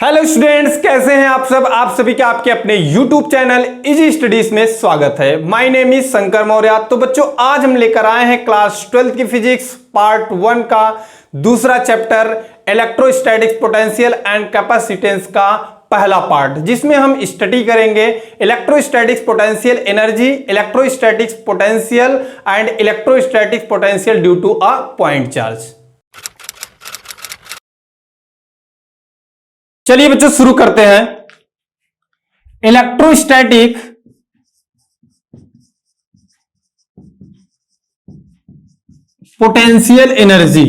Hello students, कैसे हैं आप सब। आप सभी का आपके अपने YouTube चैनल इजी स्टडीज में स्वागत है। My name is Shankar Maurya. तो बच्चों, आज हम लेकर आए हैं क्लास 12 की फिजिक्स पार्ट 1 का दूसरा chapter electrostatics potential and capacitance का पहला पार्ट, जिसमें हम स्टडी करेंगे electrostatics potential energy, electrostatics potential and electrostatics potential due to a point charge. चलिए बच्चों, शुरू करते हैं। Electrostatic potential energy.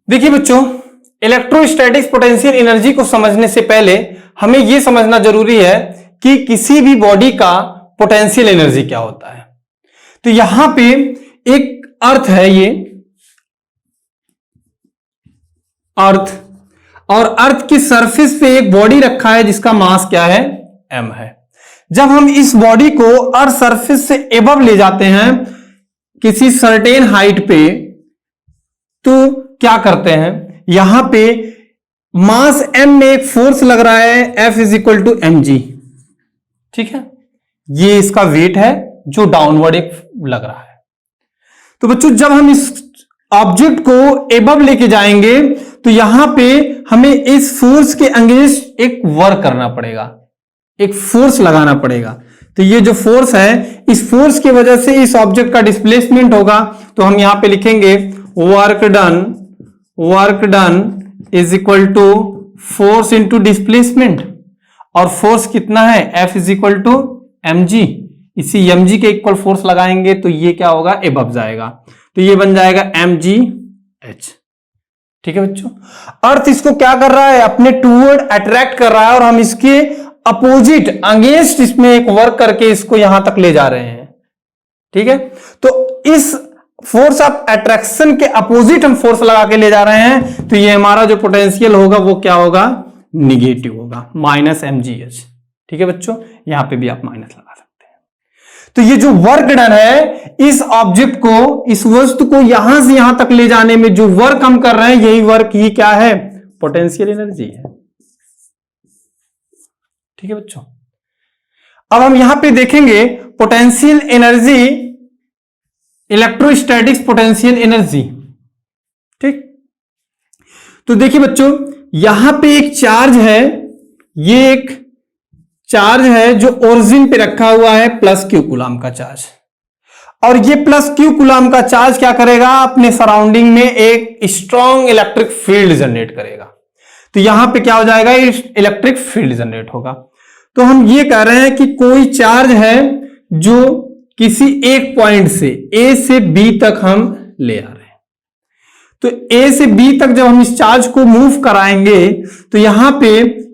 देखिए बच्चों, इलेक्ट्रोस्टैटिक्स पोटेंशियल एनर्जी को समझने से पहले हमें यह समझना जरूरी है कि किसी भी बॉडी का पोटेंशियल एनर्जी क्या होता है। तो यहां पे एक अर्थ है, ये अर्थ, और अर्थ की सरफेस पे एक बॉडी रखा है जिसका मास क्या है, m है। जब हम इस बॉडी को अर्थ सरफेस से एबव ले जाते हैं किसी सर्टेन हाइट पे, तो क्या करते हैं, यहां पे मास m में एक फोर्स लग रहा है F is equal to mg। ठीक है, ये इसका वेट है जो डाउनवर्ड एक लग रहा है। तो बच्चों, जब हम इस ऑब्जेक्ट को एबव लेके जाएंगे तो यहां पे हमें इस फोर्स के अगेंस्ट एक वर्क करना पड़ेगा, एक फोर्स लगाना पड़ेगा। तो ये जो फोर्स है, इस फोर्स की वजह से इस ऑब्जेक्ट का डिस्प्लेसमेंट होगा। तो हम यहां पे लिखेंगे work done is equal to force into displacement. और फोर्स कितना है, F is equal to mg। इसी mg के इक्वल फोर्स लगाएंगे तो ये क्या होगा, एबव जाएगा। तो ये बन जाएगा mgh। ठीक है बच्चों, अर्थ इसको क्या कर रहा है, अपने टूवर्ड अट्रैक्ट कर रहा है, और हम इसके अपोजिट अगेंस्ट इसमें एक वर्क करके इसको यहां तक ले जा रहे हैं। ठीक है, तो इस फोर्स ऑफ अट्रैक्शन के अपोजिट हम फोर्स लगा के ले जा रहे हैं। तो ये हमारा जो पोटेंशियल होगा वो क्या होगा, निगेटिव होगा, माइनस mgh। ठीक है बच्चों, यहां पे भी आप माइनस लगा सकते हैं। तो ये जो वर्क डन है, इस ऑब्जेक्ट को, इस वस्तु को यहां से यहां तक ले जाने में जो वर्क हम कर रहे हैं, यही वर्क ही क्या है, पोटेंशियल एनर्जी है। ठीक है बच्चों, अब हम यहां पे देखेंगे potential energy, electrostatics potential energy. ठीक, तो देखिए बच्चों, यहां पे एक चार्ज है, ये एक चार्ज है जो ओरिजिन पे रखा हुआ है, प्लस क्यू कूलम का चार्ज। और ये प्लस क्यू कूलम का चार्ज क्या करेगा, अपने सराउंडिंग में एक स्ट्रॉन्ग इलेक्ट्रिक फील्ड जनरेट करेगा। तो यहां पे क्या हो जाएगा, इलेक्ट्रिक फील्ड जनरेट होगा। तो हम ये कह रहे हैं कि कोई चार्ज है जो किसी एक पॉइंट से A से B तक हम ले आ रहे हैं। तो A से B तक जब हम इस चार्ज को मूव कराएंगे तो यहां पे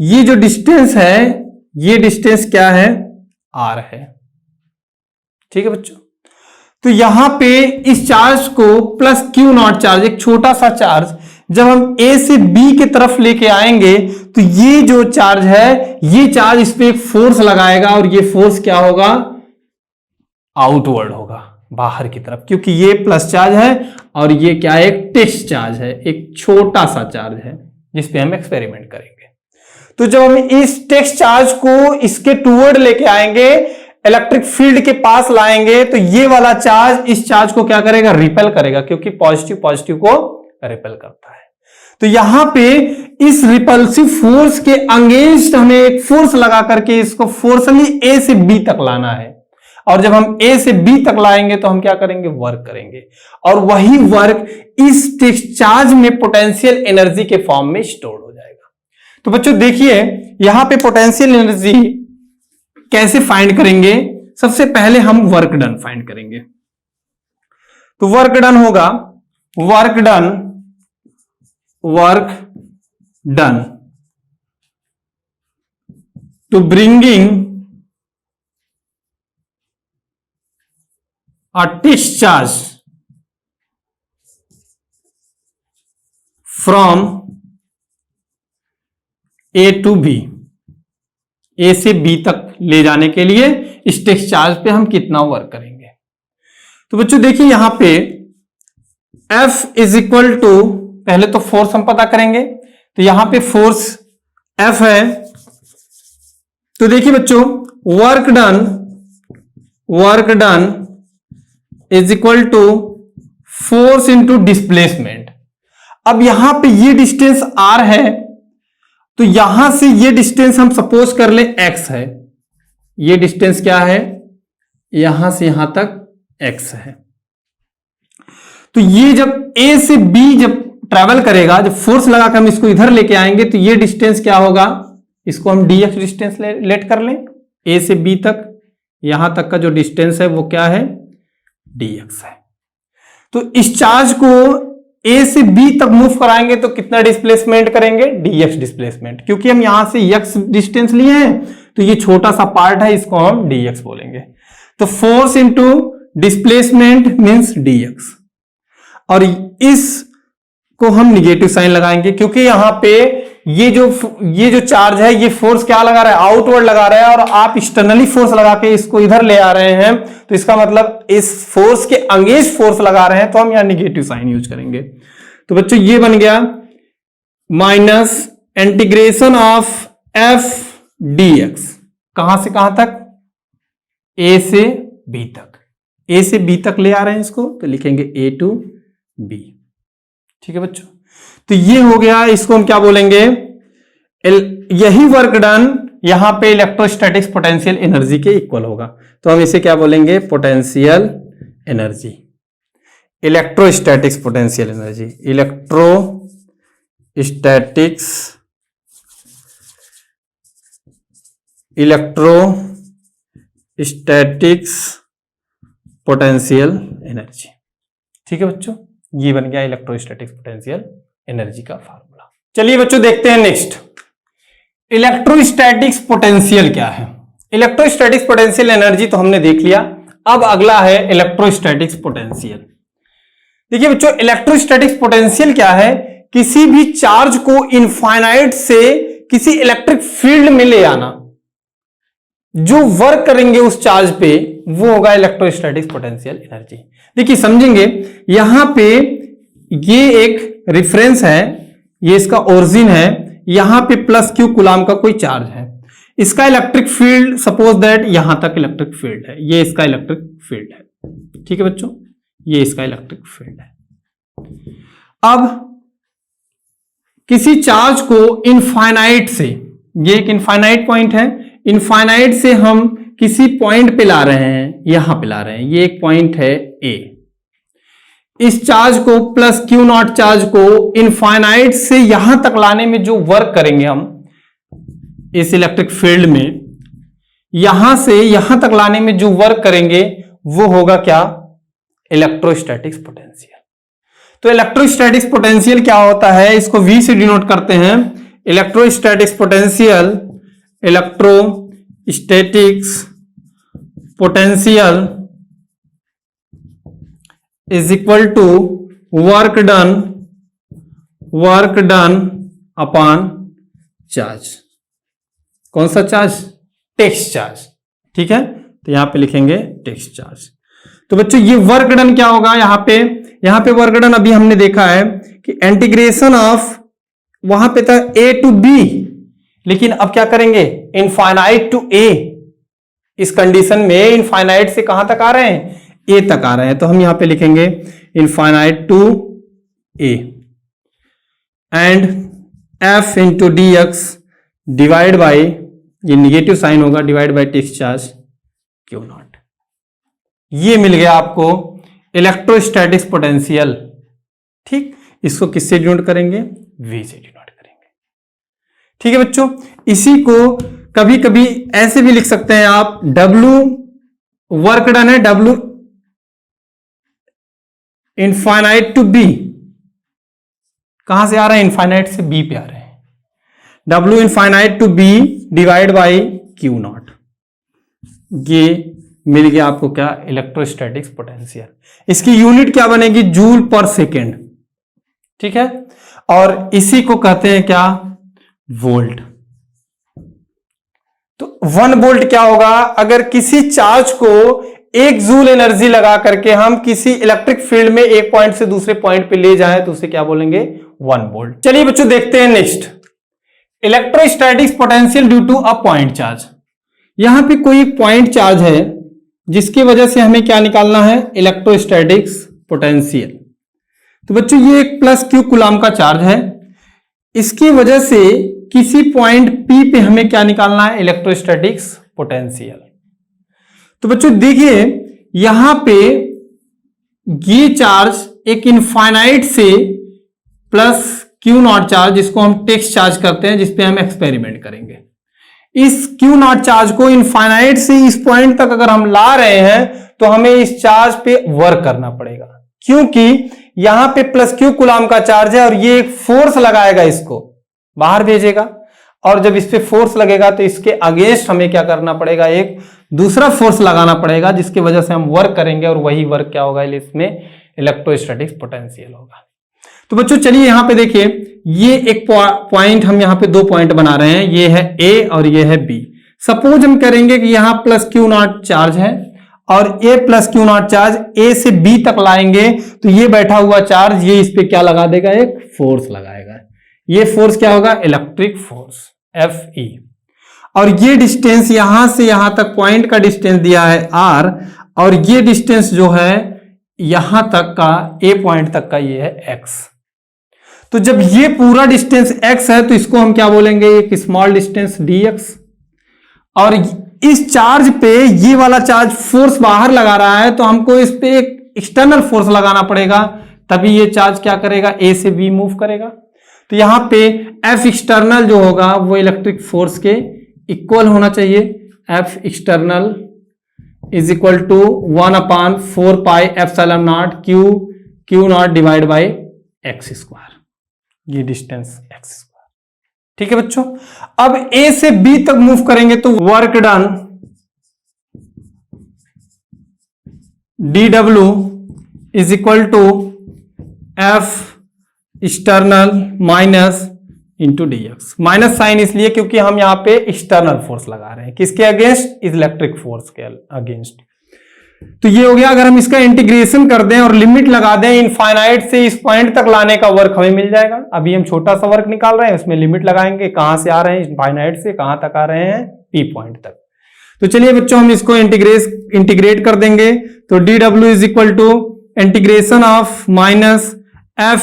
ये जो डिस्टेंस है, ये डिस्टेंस क्या है, r है। ठीक है बच्चों, तो यहां पे इस चार्ज को प्लस क्यू नॉट चार्ज, एक छोटा सा चार्ज, जब हम A से B की तरफ लेके आएंगे तो ये जो चार्ज है, ये चार्ज इस पे एक फोर्स लगाएगा, और ये फोर्स क्या होगा, आउटवर्ड होगा, बाहर की तरफ, क्योंकि ये प्लस चार्ज है और ये क्या है, एक टेस्ट चार्ज है, एक छोटा सा चार्ज है जिसपे हम एक्सपेरिमेंट करेंगे। तो जब हम इस टेस्ट चार्ज को इसके टूवर्ड लेके आएंगे, इलेक्ट्रिक फील्ड के पास लाएंगे, तो ये वाला चार्ज इस चार्ज को क्या करेगा, रिपेल करेगा, क्योंकि पॉजिटिव पॉजिटिव को रिपेल करता है। तो यहां पे इस रिपल्सिव फोर्स के अगेंस्ट हमें एक फोर्स लगा करके इसको फोर्सली A से B तक लाना है। और जब हम A से B तक लाएंगे तो हम क्या करेंगे, वर्क करेंगे, और वही वर्क इस टेस्ट चार्ज में पोटेंशियल एनर्जी के फॉर्म में स्टोर हो जाएगा। तो बच्चों देखिए, यहां पे पोटेंशियल एनर्जी कैसे फाइंड करेंगे। सबसे पहले हम वर्क डन फाइंड करेंगे। तो वर्क डन होगा, work done to bringing a test charge from A to B, A से B तक ले जाने के लिए इस टेस्ट चार्ज पे हम कितना वर्क करेंगे। तो बच्चों देखिए, यहां पे F इज इक्वल टू, पहले तो फोर्स हम पता करेंगे, तो यहां पे फोर्स F है, तो देखिए बच्चों work done is equal to force into displacement. अब यहां पे ये डिस्टेंस R है, तो यहां से ये डिस्टेंस हम सपोज कर ले X है, ये डिस्टेंस क्या है, यहां से यहां तक X है। तो ये जब A से B जब ट्रेवल करेगा, जब फोर्स लगाकर हम इसको इधर लेके आएंगे, तो ये डिस्टेंस क्या होगा, इसको हम dx डिस्टेंस लेट कर लें। A से B तक, यहां तक का जो डिस्टेंस है वो क्या है, dx है। तो इस चार्ज को A से B तक मूव कराएंगे तो कितना डिस्प्लेसमेंट करेंगे, dx डिस्प्लेसमेंट, क्योंकि हम यहां से x डिस्टेंस लिए हैं, तो ये छोटा सा पार्ट है, इसको हम dx बोलेंगे। तो force into displacement means dx, और इस को हम निगेटिव साइन लगाएंगे, क्योंकि यहां पे ये जो चार्ज है ये फोर्स क्या लगा रहा है, आउटवर्ड लगा रहा है, और आप एक्सटर्नली फोर्स लगा के इसको इधर ले आ रहे हैं, तो इसका मतलब इस फोर्स के अगेंस्ट फोर्स लगा रहे हैं, तो हम यहां निगेटिव साइन यूज करेंगे। तो बच्चों ये बन गया minus integration of F dx, कहां से कहां तक, A से B तक, A से B तक ले आ रहे हैं इसको, तो लिखेंगे A to B। ठीक है बच्चों, तो ये हो गया, इसको हम क्या बोलेंगे, यही वर्क डन यहां पे इलेक्ट्रोस्टैटिक्स पोटेंशियल एनर्जी के इक्वल होगा, तो हम इसे क्या बोलेंगे, potential energy, electrostatics potential energy, electrostatics potential energy. ठीक है बच्चों, ये बन गया इलेक्ट्रोस्टैटिक्स पोटेंशियल एनर्जी का फार्मूला। चलिए बच्चों देखते हैं नेक्स्ट, इलेक्ट्रोस्टैटिक्स पोटेंशियल क्या है। इलेक्ट्रोस्टैटिक्स पोटेंशियल एनर्जी तो हमने देख लिया, अब अगला है इलेक्ट्रोस्टैटिक्स पोटेंशियल। देखिए बच्चों इलेक्ट्रोस्टैटिक्स पोटेंशियल क्या है, किसी भी चार्ज को इनफाइनाइट से किसी इलेक्ट्रिक फील्ड में ले आना, जो वर्क करेंगे उस चार्ज पे वो होगा इलेक्ट्रोस्टैटिक्स पोटेंशियल एनर्जी। देखिए समझेंगे, यहां पे ये एक रेफरेंस है, ये इसका ओरिजिन है, यहां पे प्लस क्यू कूलाम का कोई चार्ज है, इसका इलेक्ट्रिक फील्ड सपोज दैट यहां तक इलेक्ट्रिक फील्ड है, ये इसका इलेक्ट्रिक फील्ड है। ठीक है बच्चों, ये इसका इलेक्ट्रिक फील्ड है। अब किसी चार्ज को इनफाइनाइट से, ये एक इनफाइनाइट पॉइंट है, इनफाइनाइट से हम किसी पॉइंट पे ला रहे हैं, यहां पे ला रहे हैं, ये एक पॉइंट है ए। इस चार्ज को प्लस क्यू नॉट चार्ज को इनफाइनाइट से यहां तक लाने में जो वर्क करेंगे हम इस इलेक्ट्रिक फील्ड में, यहां से यहां तक लाने में जो वर्क करेंगे वो होगा क्या, इलेक्ट्रोस्टैटिक्स पोटेंशियल। तो इलेक्ट्रोस्टैटिक्स पोटेंशियल क्या होता है, इसको V से डिनोट करते हैं, electrostatics potential, electrostatics potential is equal to work done upon charge. कौन सा चार्ज, टेक्स्ट चार्ज। ठीक है, तो यहां पे लिखेंगे टेक्स्ट चार्ज। तो बच्चों ये वर्क डन क्या होगा, यहां पे वर्क डन अभी हमने देखा है कि इंटीग्रेशन ऑफ, वहां पे था A to B, लेकिन अब क्या करेंगे, इनफाइनाइट टू A। इस कंडीशन में इनफाइनाइट से कहां तक आ रहे हैं, A तक आ रहे हैं, तो हम यहां पे लिखेंगे infinite to A and F into dx divide by, ये निगेटिव साइन होगा, divide by test charge Q naught. ये मिल गया आपको इलेक्ट्रोस्टैटिक्स पोटेंशियल। ठीक, इसको किससे डिनोट करेंगे, V से डिनोट करेंगे। ठीक है बच्चों, इसी को कभी कभी ऐसे भी लिख सकते हैं आप, W वर्क डन है, W इनफाइनाइट टू B, कहां से आ रहा है, इनफाइनाइट से B पे आ रहे हैं, W infinite to B divide by Q naught. ये मिल गया आपको क्या, इलेक्ट्रोस्टैटिक्स पोटेंशियल। इसकी यूनिट क्या बनेगी, जूल पर सेकेंड। ठीक है, और इसी को कहते हैं क्या, वोल्ट। तो 1 वोल्ट क्या होगा, अगर किसी चार्ज को 1 जूल एनर्जी लगा करके हम किसी इलेक्ट्रिक फील्ड में एक पॉइंट से दूसरे पॉइंट पे ले जाए तो उसे क्या बोलेंगे? 1 वोल्ट। चलिए बच्चों देखते हैं next, electrostatics potential due to a point charge. यहां पे कोई पॉइंट चार्ज है जिसकी वजह से हमें क्या निकालना है? Electrostatics potential. तो बच्चों ये एक प्लस क्यू कूलम का चार्ज है, इसकी वजह से किसी पॉइंट P पे हमें क्या निकालना है? Electrostatics potential. तो बच्चों देखिए यहां पे ये चार्ज एक इनफाइनाइट से प्लस क्यू नॉट चार्ज, जिसको हम टेक्स्ट चार्ज करते हैं, जिसपे हम एक्सपेरिमेंट करेंगे। इस क्यू नॉट चार्ज को इनफाइनाइट से इस पॉइंट तक अगर हम ला रहे हैं तो हमें इस चार्ज पे वर्क करना पड़ेगा, क्योंकि यहां पे प्लस क्यू कूलम का चार्ज है और ये एक फोर्स लगाएगा, इसको बाहर भेजेगा, और जब इस पे फोर्स लगेगा तो इसके अगेंस्ट हमें क्या करना पड़ेगा? एक दूसरा फोर्स लगाना पड़ेगा, जिसकी वजह से हम वर्क करेंगे और वही वर्क क्या होगा? इसमें इलेक्ट्रोस्टैटिक्स पोटेंशियल होगा। तो बच्चों चलिए यहां पे देखिए, ये एक पॉइंट, हम यहां पे 2 पॉइंट बना रहे हैं, ये है A और ये है B। सपोज हम करेंगे कि यहां प्लस क्यू नॉट चार्ज है और A plus Q not charge A से B तक लाएंगे, तो ये बैठा हुआ चार्ज ये इस पे क्या लगा देगा? एक फोर्स लगाएगा। ये फोर्स क्या होगा? Electric force Fe। और ये डिस्टेंस यहां से यहां तक पॉइंट का डिस्टेंस दिया है R, और ये डिस्टेंस जो है यहां तक का A पॉइंट तक का ये है X। तो जब ये पूरा डिस्टेंस X है तो इसको हम क्या बोलेंगे? एक स्मॉल डिस्टेंस dx। और इस चार्ज पे ये वाला चार्ज फोर्स बाहर लगा रहा है, तो हमको इस पे एक एक्सटर्नल फोर्स लगाना पड़ेगा, तभी ये चार्ज क्या करेगा? A से B मूव करेगा। तो यहां पे F एक्सटर्नल जो होगा वो इलेक्ट्रिक फोर्स के इक्वल होना चाहिए। F external is equal to 1/4 pi epsilon naught q not divide by x square, ये डिस्टेंस x स्क्वायर। ठीक है बच्चों, अब A से B तक मूव करेंगे तो work done dw is equal to F external minus into dx। Minus sign इसलिए क्योंकि हम यहां पे एक्सटर्नल फोर्स लगा रहे हैं, किसके अगेंस्ट? इलेक्ट्रिक फोर्स के अगेंस्ट। तो ये हो गया। अगर हम इसका इंटीग्रेशन कर दें और लिमिट लगा दें इनफाइनाइट से इस पॉइंट तक लाने का वर्क हमें मिल जाएगा। अभी हम छोटा सा वर्क निकाल रहे हैं, उसमें लिमिट लगाएंगे, कहां से आ रहे हैं? इनफाइनाइट से कहां तक आ रहे हैं? P पॉइंट तक। तो चलिए बच्चों हम इसको इंटीग्रेट कर देंगे, तो dw is equal to integration of minus F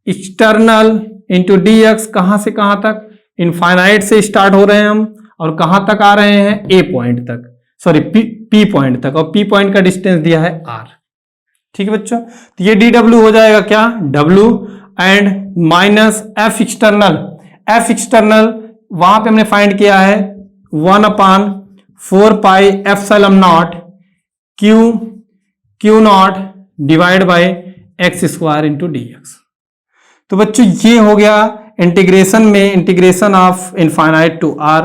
external into dx, कहां से कहां तक? इनफाइनाइट से स्टार्ट हो रहे हैं हम और कहां तक आ रहे हैं? A पॉइंट तक, सॉरी P पॉइंट तक, और P पॉइंट का डिस्टेंस दिया है R। ठीक है बच्चों, तो ये dw हो जाएगा क्या? W and minus F external वहां पे हमने फाइंड किया है 1/4 pi epsilon naught q not divide by x square into dx। तो बच्चों ये हो गया इंटीग्रेशन में, integration of infinite to R।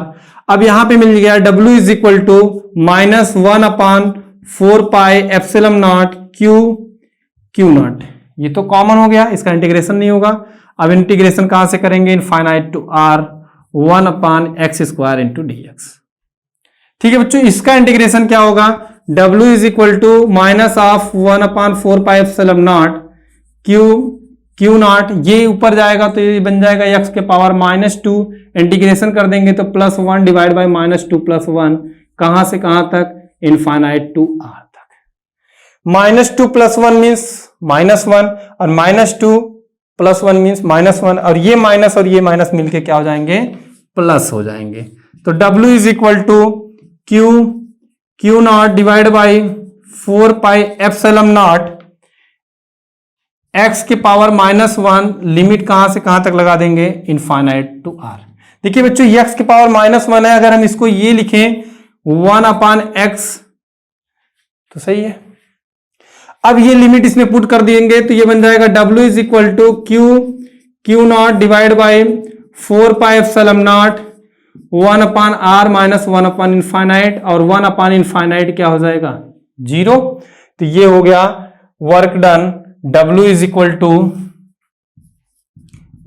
अब यहां पे मिल गया W is equal to minus 1/4 pi epsilon naught q naught. ये तो कॉमन हो गया, इसका इंटीग्रेशन नहीं होगा। अब इंटीग्रेशन कहां से करेंगे? Infinite to R 1/x square into dx। ठीक है बच्चों, इसका इंटीग्रेशन क्या होगा? W is equal to minus of 1/4 pi epsilon naught q naught, ये ऊपर जाएगा तो ये बन जाएगा x के पावर -2। इंटीग्रेशन कर देंगे तो +1 डिवाइड बाई -2 +1, कहां से कहां तक? इनफाइनाइट टू R तक। -2 + 1 मीन्स -1 और -2 + 1 मीन्स -1, और ये माइनस मिलके क्या हो जाएंगे? प्लस हो जाएंगे। तो W is equal to q not divide by 4 pi epsilon naught x के पावर -1, लिमिट कहां से कहां तक लगा देंगे? Infinite to R। देखिए बच्चों ये x के पावर -1 है, अगर हम इसको ये लिखें 1/x तो सही है। अब ये लिमिट इसमें पुट कर देंगे तो ये बन जाएगा W is equal to q not divide by 4 pi epsilon not 1/r minus 1/इनफाइनाइट, और 1/इनफाइनाइट क्या हो जाएगा? 0। तो ये हो गया work done. W is equal to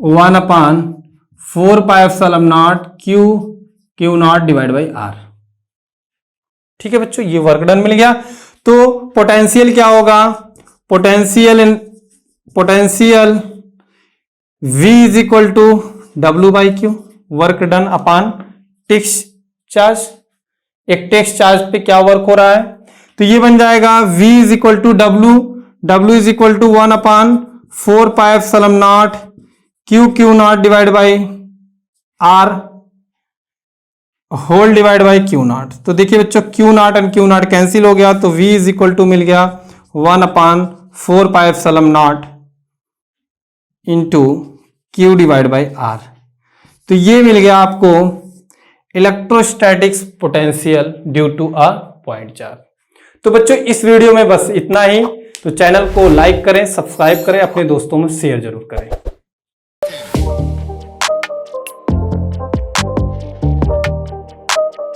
1/4 pi epsilon naught q not divide by R। ठीक है बच्चों, ये वर्क डन मिल गया। तो पोटेंशियल क्या होगा, potential V is equal to W by q, work done upon test charge. एक टेक्स्ट चार्ज पे क्या वर्क हो रहा है, तो ये बन जाएगा V is equal to W is equal to 1 upon 4 pi epsilon naught q not divide by r whole divide by q naught. तो देखिए बच्चों q naught and q naught cancel हो गया, तो V इज इक्वल टू मिल गया 1 upon 4 pi epsilon naught into q divide by r. तो ये मिल गया आपको electrostatics potential due to a point charge. तो बच्चों इस वीडियो में बस इतना ही। तो चैनल को लाइक करें, सब्सक्राइब करें, अपने दोस्तों में शेयर जरूर करें।